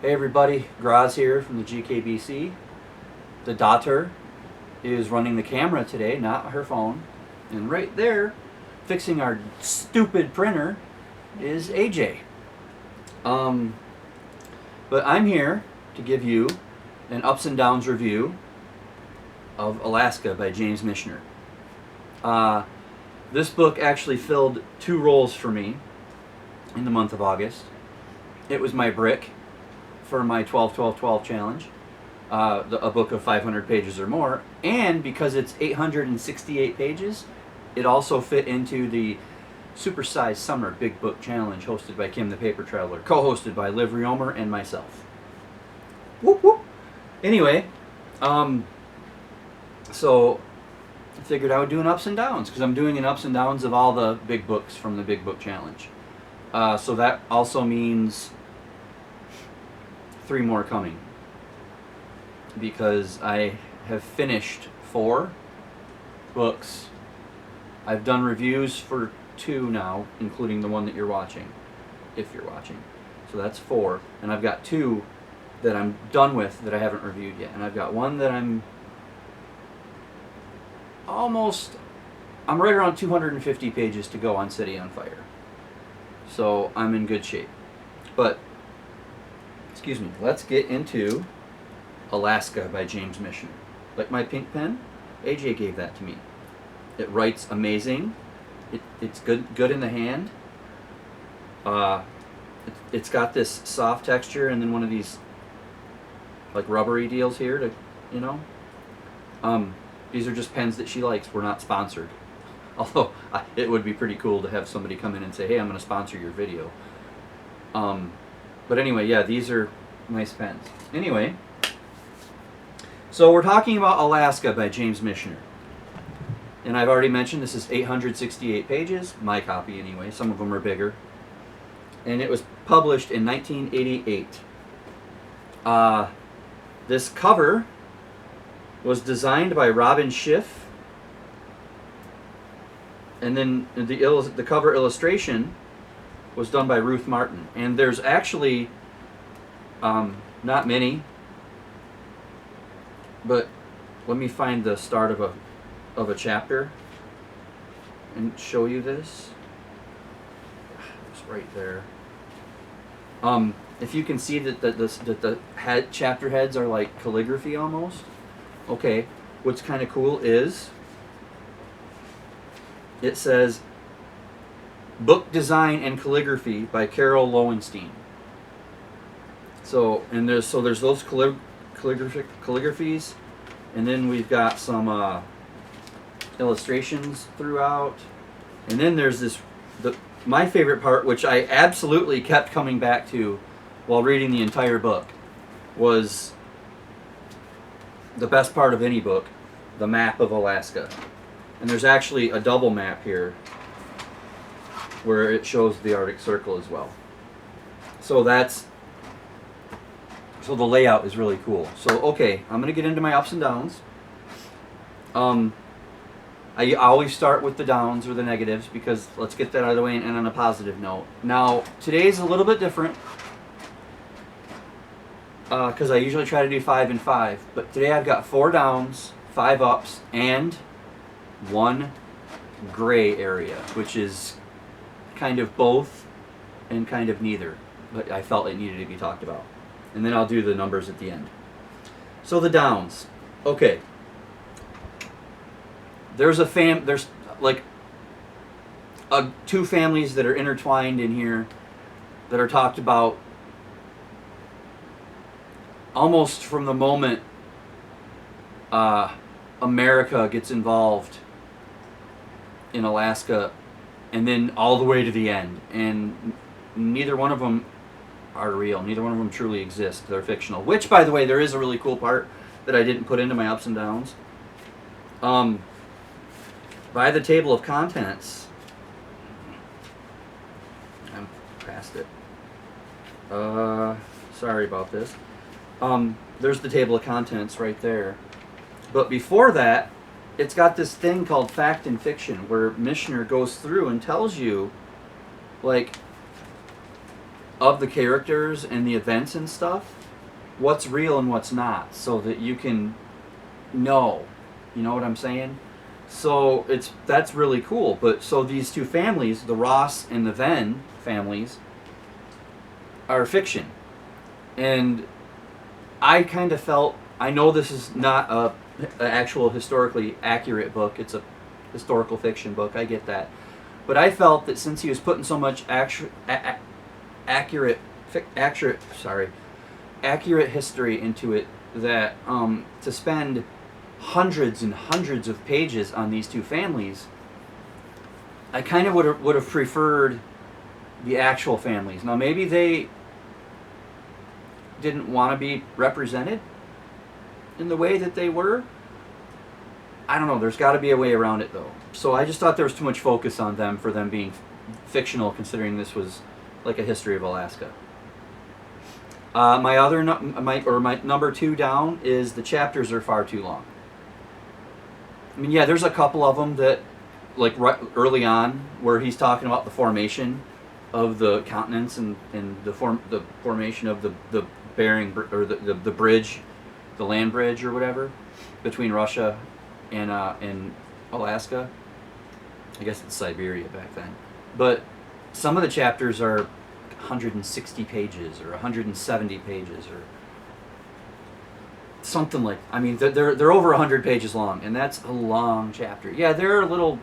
Hey everybody, Graz here from the GKBC. The daughter is running the camera today, not her phone. And right there, fixing our stupid printer, is AJ. But I'm here to give you an ups and downs review of Alaska by James Michener. This book actually filled 2 roles for me in the month of August. It was my brick for my 12-12-12 challenge, a book of 500 pages or more, and because it's 868 pages, it also fit into the supersized summer big book challenge hosted by Kim the Paper Traveler, co-hosted by Liv Riomer and myself. Whoop whoop. Anyway, so I figured I would do an ups and downs, because I'm doing an ups and downs of all the big books from the big book challenge. So that also means 3 more coming, because I have finished 4 books. I've done reviews for 2 now, including the one that you're watching, if you're watching. So that's 4, and I've got 2 that I'm done with that I haven't reviewed yet, and I've got one that I'm right around 250 pages to go on City on Fire. So I'm in good shape. But excuse me, let's get into Alaska by James Michener. Like my pink pen, AJ gave that to me. It writes amazing. It's good in the hand. It's got this soft texture and then one of these like rubbery deals here to, you know. These are just pens that she likes. We're not sponsored. Although it would be pretty cool to have somebody come in and say, hey, I'm going to sponsor your video. But anyway, yeah, these are nice pens. Anyway, so we're talking about Alaska by James Michener. And I've already mentioned this is 868 pages, my copy anyway. Some of them are bigger. And it was published in 1988. This cover was designed by Robin Schiff. And then the cover illustration was done by Ruth Martin. And there's actually not many, but let me find the start of a chapter and show you this. It's right there. If you can see that the chapter heads are like calligraphy almost. Okay, what's kind of cool is it says book design and calligraphy by Carol Lowenstein. So there's those calligraphies, and then we've got some illustrations throughout, and then there's my favorite part, which I absolutely kept coming back to while reading the entire book, was the best part of any book, the map of Alaska. And there's actually a double map here where it shows the Arctic Circle as well. So the layout is really cool. So okay, I'm going to get into my ups and downs. I always start with the downs or the negatives, because let's get that out of the way and end on a positive note. Now, today's a little bit different, because I usually try to do 5 and 5, but today I've got 4 downs, 5 ups, and 1 gray area, which is kind of both and kind of neither, but I felt it needed to be talked about. And then I'll do the numbers at the end. So the downs. Okay. There's like 2 families that are intertwined in here that are talked about almost from the moment America gets involved in Alaska, and then all the way to the end. And neither one of them are real. Neither one of them truly exist. They're fictional. Which, by the way, there is a really cool part that I didn't put into my ups and downs. By the table of contents, I'm past it. Sorry about this. There's the table of contents right there. But before that, it's got this thing called fact and fiction, where Michener goes through and tells you, like, of the characters and the events and stuff, what's real and what's not, so that you can know. You know what I'm saying? So that's really cool. But so these two families, the Ross and the Venn families, are fiction. And I kind of felt, I know this is not an actual historically accurate book, it's a historical fiction book, I get that. But I felt that since he was putting so much accurate history into it, that to spend hundreds and hundreds of pages on these two families, I kind of would have preferred the actual families. Now maybe they didn't want to be represented in the way that they were. I don't know. There's got to be a way around it, though. So I just thought there was too much focus on them for them being fictional, considering this was like a history of Alaska. My number 2 down is the chapters are far too long. I mean, yeah, there's a couple of them that, like right early on, where he's talking about the formation of the continents and the formation of the Bering or the bridge, the land bridge or whatever, between Russia and Alaska. I guess it's Siberia back then. But some of the chapters are 160 pages or 170 pages or something like. I mean, they're over 100 pages long, and that's a long chapter. Yeah, there are little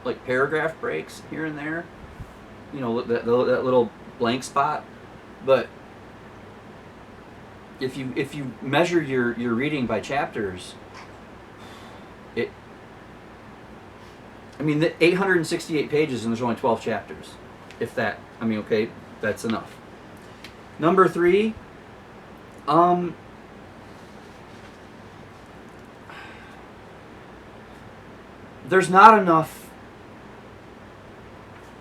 like paragraph breaks here and there. You know, that little blank spot, but if you measure your reading by chapters, I mean, the 868 pages and there's only 12 chapters, if that. I mean, okay, that's enough. Number 3, there's not enough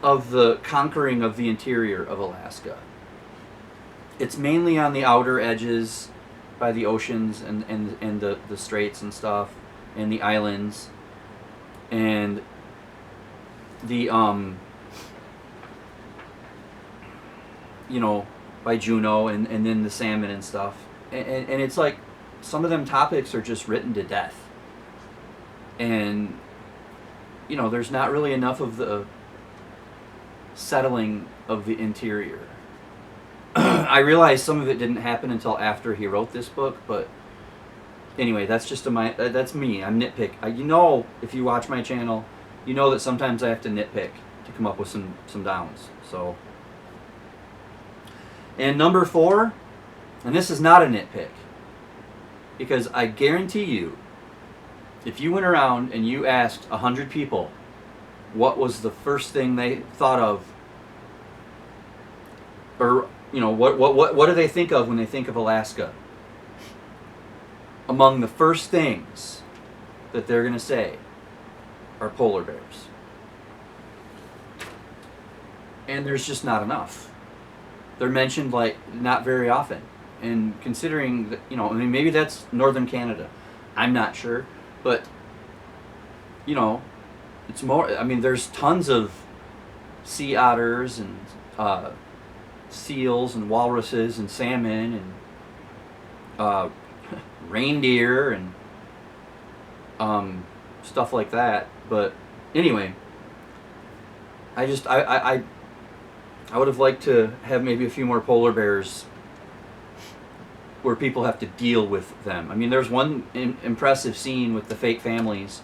of the conquering of the interior of Alaska. It's mainly on the outer edges by the oceans and the straits and stuff, and the islands, and the you know, by Juneau, and then the salmon and stuff, and it's like some of them topics are just written to death, and you know, there's not really enough of the settling of the interior. I realize some of it didn't happen until after he wrote this book, but anyway, that's just that's me. I'm nitpick. You know, if you watch my channel, you know that sometimes I have to nitpick to come up with some downs. So, and number 4, and this is not a nitpick, because I guarantee you, if you went around and you asked 100 people what was the first thing they thought of, or you know, what do they think of when they think of Alaska? Among the first things that they're going to say are polar bears. And there's just not enough. They're mentioned like not very often. And considering that, you know, I mean, maybe that's northern Canada. I'm not sure. But, you know, it's more, I mean, there's tons of sea otters and seals and walruses and salmon and reindeer and stuff like that. But anyway, I would have liked to have maybe a few more polar bears where people have to deal with them. I mean, there's one impressive scene with the fake families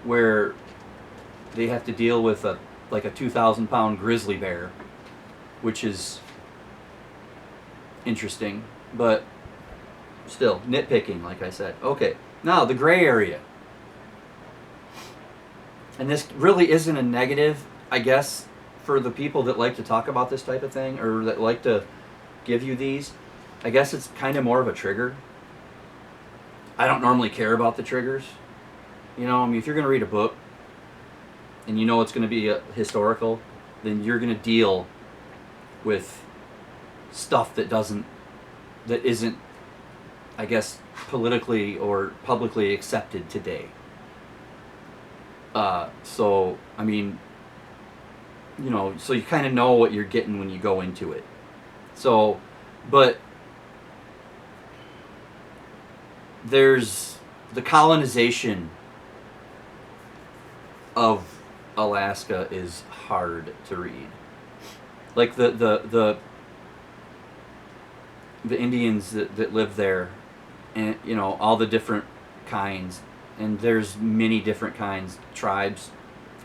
where they have to deal with a 2,000-pound grizzly bear, which is interesting, but still, nitpicking, like I said. Okay, now the gray area. And this really isn't a negative, I guess, for the people that like to talk about this type of thing, or that like to give you these. I guess it's kind of more of a trigger. I don't normally care about the triggers. You know, I mean, if you're going to read a book, and you know it's going to be historical, then you're going to deal with stuff that isn't, I guess, politically or publicly accepted today. So, I mean, you know, so you kind of know what you're getting when you go into it. So, but there's the colonization of Alaska is hard to read. Like the Indians that live there, and you know all the different kinds, and there's many different kinds, tribes.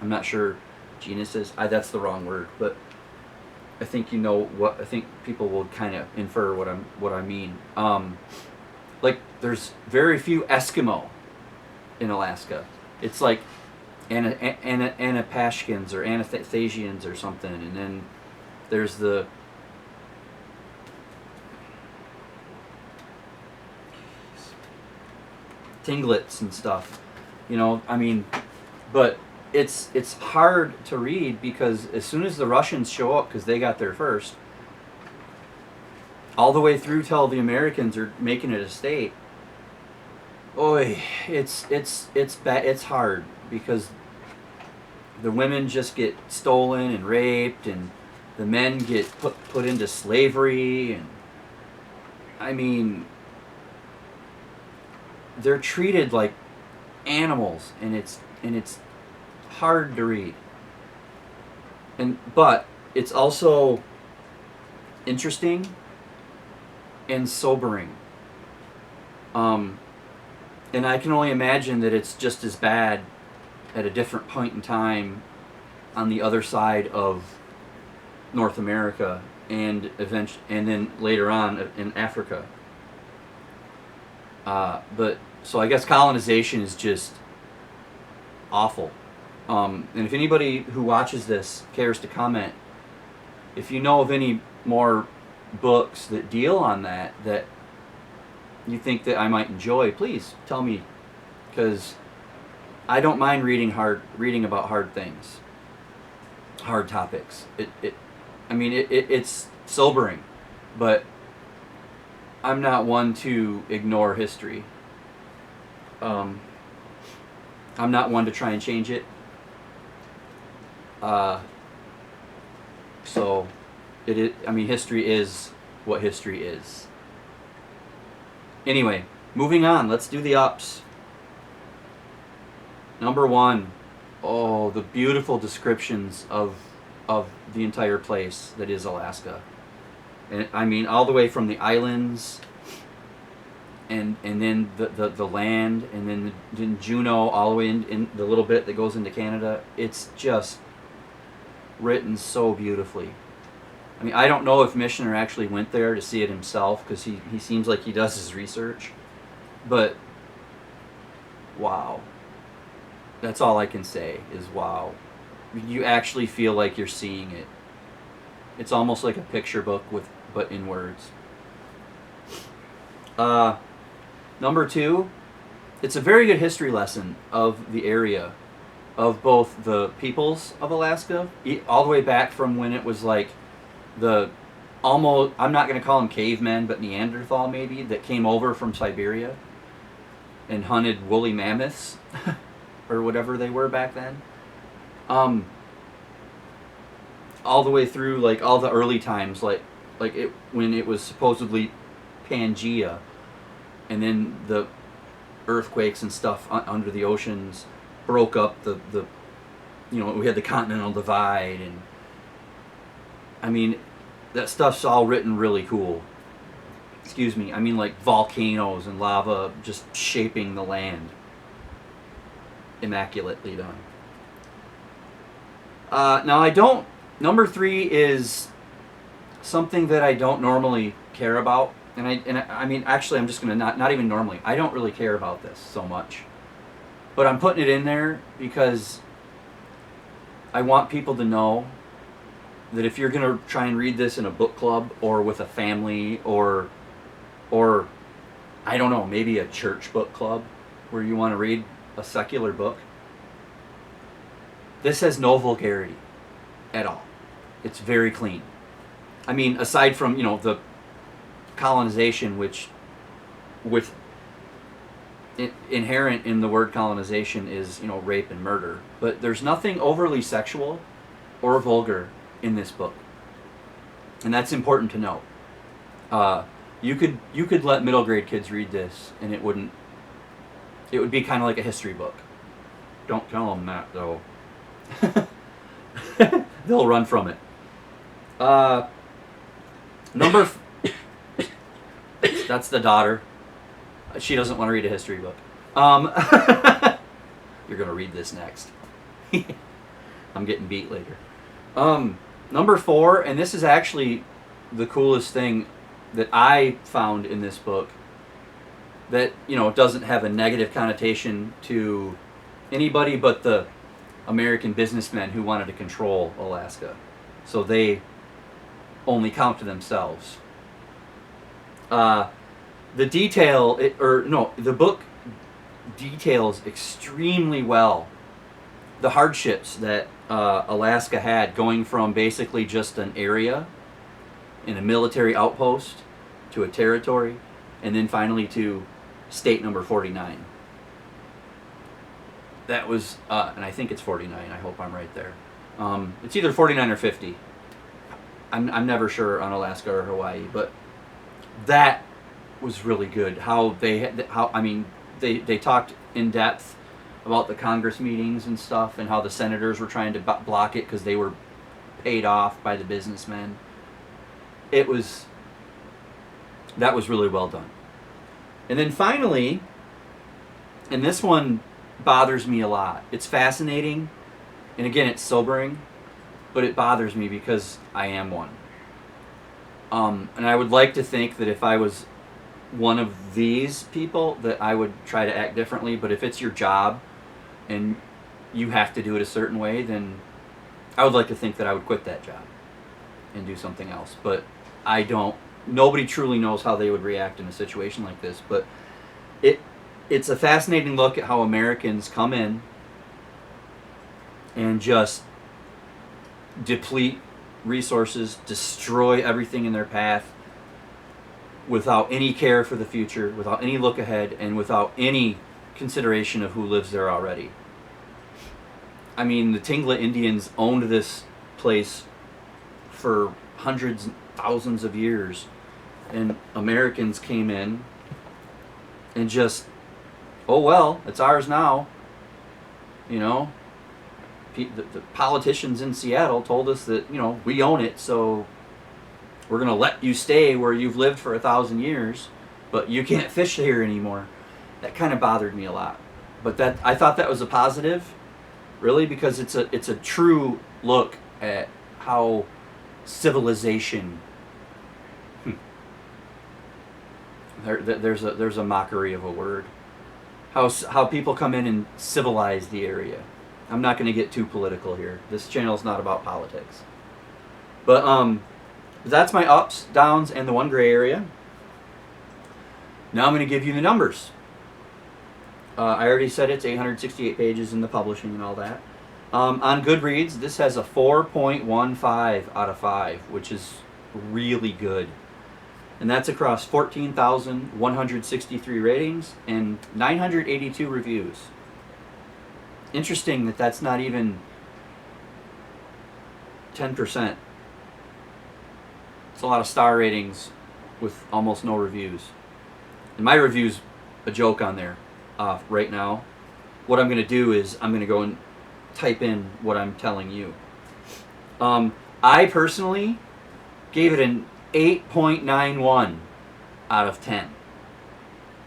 I'm not sure genuses. That's the wrong word, but I think you know what. I think people will kind of infer what I mean. Like there's very few Eskimo in Alaska. It's like Anapashkins or Anathasians or something, and then there's the Tinglets and stuff. You know, I mean, but it's hard to read because as soon as the Russians show up, because they got there first, all the way through till the Americans are making it a state. Oy, it's bad. It's hard because the women just get stolen and raped, and the men get put into slavery, and I mean, they're treated like animals, and it's hard to read. But it's also interesting and sobering. And I can only imagine that it's just as bad at a different point in time on the other side of North America and then later on in Africa. But so I guess colonization is just awful. And if anybody who watches this cares to comment, if you know of any more books that deal on that you think that I might enjoy, please tell me, because I don't mind reading about hard things, hard topics. It's sobering, but I'm not one to ignore history. I'm not one to try and change it. So history is what history is. Anyway, moving on. Let's do the ups. Number 1, the beautiful descriptions of the entire place that is Alaska. And I mean, all the way from the islands, and then the land, and then Juneau, all the way in the little bit that goes into Canada. It's just written so beautifully. I mean, I don't know if Michener actually went there to see it himself, because he seems like he does his research. But, wow. That's all I can say is wow. You actually feel like you're seeing it. It's almost like a picture book but in words. Number 2, it's a very good history lesson of the area, of both the peoples of Alaska, all the way back from when it was like I'm not going to call them cavemen, but Neanderthal maybe, that came over from Siberia and hunted woolly mammoths or whatever they were back then. All the way through like all the early times, like it when it was supposedly Pangea, and then the earthquakes and stuff under the oceans broke up the we had the continental divide, and I mean that stuff's all written really cool. Excuse me, I mean like volcanoes and lava just shaping the land. Immaculately done. Number 3 is something that I don't normally care about, and I mean actually I'm just gonna not even normally. I don't really care about this so much, but I'm putting it in there because I want people to know that if you're gonna try and read this in a book club or with a family or I don't know, maybe a church book club where you want to read a secular book, this has no vulgarity at all. It's very clean. I mean, aside from, the colonization, which inherent in the word colonization is, rape and murder. But there's nothing overly sexual or vulgar in this book. And that's important to note. You could let middle grade kids read this, and it wouldn't. It would be kind of like a history book. Don't tell them that though. They'll run from it. Number. That's the daughter. She doesn't want to read a history book. You're gonna read this next. I'm getting beat later. Number 4, and this is actually the coolest thing that I found in this book. That doesn't have a negative connotation to anybody but the American businessmen who wanted to control Alaska, so they only count to themselves. The book details extremely well the hardships that Alaska had, going from basically just an area in a military outpost to a territory, and then finally to state number 49. That was, and I think it's 49. I hope I'm right there. It's either 49 or 50. I'm never sure on Alaska or Hawaii, but that was really good. They talked in depth about the Congress meetings and stuff, and how the senators were trying to block it because they were paid off by the businessmen. That was really well done. And then finally, and this one bothers me a lot. It's fascinating, and again, it's sobering, but it bothers me because I am one. And I would like to think that if I was one of these people, that I would try to act differently. But if it's your job and you have to do it a certain way, then I would like to think that I would quit that job and do something else. But I don't. Nobody truly knows how they would react in a situation like this. But it's a fascinating look at how Americans come in and just deplete resources, destroy everything in their path, without any care for the future, without any look ahead, and without any consideration of who lives there already. I mean, the Tingla Indians owned this place for hundreds, thousands of years, and Americans came in and just, oh well, it's ours now. The politicians in Seattle told us that, we own it, so we're going to let you stay where you've lived for 1,000 years, but you can't fish here anymore. That kind of bothered me a lot. But I thought that was a positive, really, because it's a true look at how civilization. There's a mockery of a word. How people come in and civilize the area. I'm not going to get too political here. This channel is not about politics. But that's my ups, downs, and the one gray area. Now I'm going to give you the numbers. I already said it's 868 pages in the publishing and all that. On Goodreads, this has a 4.15 out of 5, which is really good. And that's across 14,163 ratings and 982 reviews. Interesting that that's not even 10%. It's a lot of star ratings with almost no reviews. And my review's a joke on there right now. What I'm going to do is I'm going to go and type in what I'm telling you. I personally gave it an 8.91 out of 10.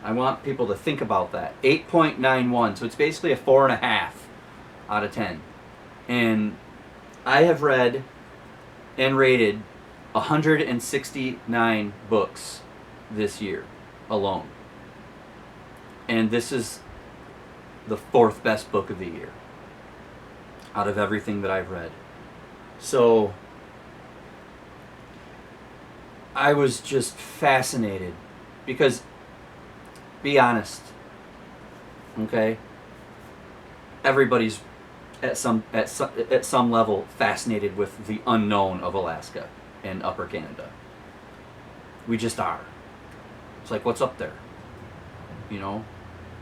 I want people to think about that. 8.91. So it's basically a 4.5 out of 10. And I have read and rated 169 books this year alone. And this is the 4th best book of the year out of everything that I've read. So I was just fascinated because, be honest, okay, everybody's at some level fascinated with the unknown of Alaska and Upper Canada. We just are. It's like, what's up there?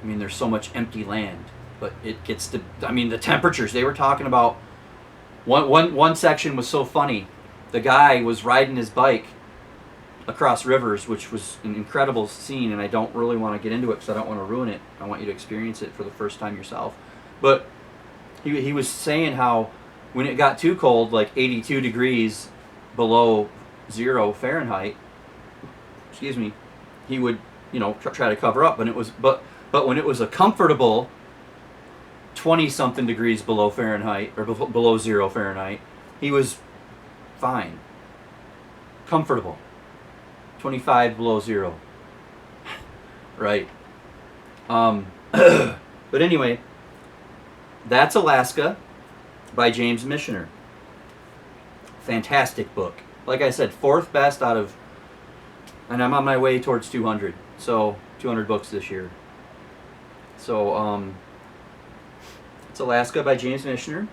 There's so much empty land, but it gets to, the temperatures they were talking about. One section was so funny. The guy was riding his bike across rivers, which was an incredible scene, and I don't really want to get into it because I don't want to ruin it. I want you to experience it for the first time yourself. But he was saying how when it got too cold, like 82 degrees below 0 Fahrenheit, excuse me, he would, you know, try to cover up. But when it was a comfortable 20 something degrees below Fahrenheit, or below 0 Fahrenheit, he was fine, comfortable. 25 below 0. Right. But anyway, that's Alaska by James Michener. Fantastic book. Like I said, 4th best out of, and I'm on my way towards 200. So 200 books this year. So it's Alaska by James Michener.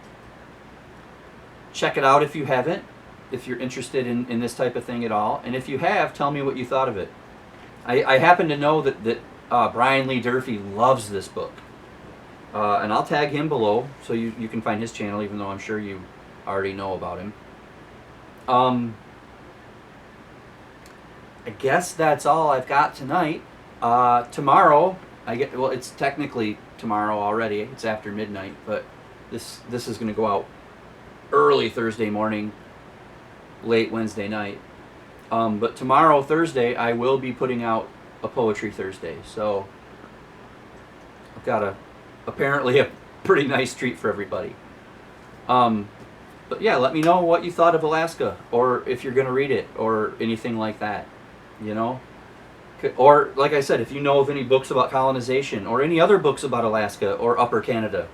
Check it out if you haven't, if you're interested in this type of thing at all. And if you have, tell me what you thought of it. I happen to know that Brian Lee Durfee loves this book. And I'll tag him below so you can find his channel, even though I'm sure you already know about him. I guess that's all I've got tonight. Tomorrow, well, it's technically tomorrow already. It's after midnight, but this is going to go out early Thursday morning, late Wednesday night. But tomorrow, Thursday, I will be putting out a Poetry Thursday. So I've got apparently a pretty nice treat for everybody. But yeah, let me know what you thought of Alaska, or if you're going to read it, or anything like that, you know? Or, like I said, if you know of any books about colonization, or any other books about Alaska, or Upper Canada,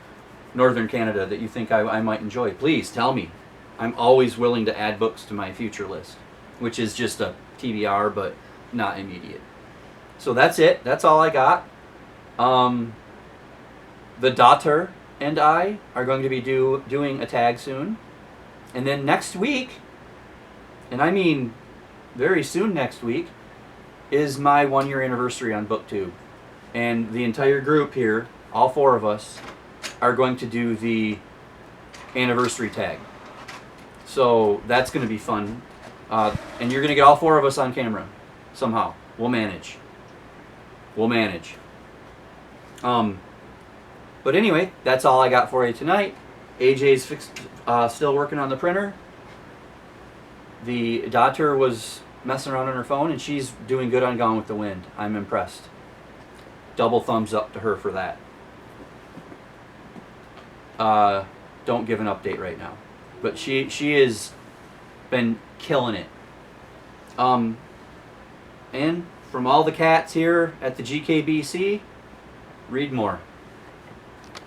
Northern Canada, that you think I might enjoy, please tell me. I'm always willing to add books to my future list, which is just a TBR, but not immediate. So that's it. That's all I got. The daughter and I are going to be doing a tag soon. And then next week, and I mean very soon next week, is my 1-year anniversary on BookTube. And the entire group here, all 4 of us, are going to do the anniversary tag. So that's going to be fun. And you're going to get all 4 of us on camera somehow. We'll manage. We'll manage. But anyway, that's all I got for you tonight. AJ's still working on the printer. The daughter was messing around on her phone, and she's doing good on Gone with the Wind. I'm impressed. Double thumbs up to her for that. Don't give an update right now, but she has been killing it. And from all the cats here at the GKBC, read more.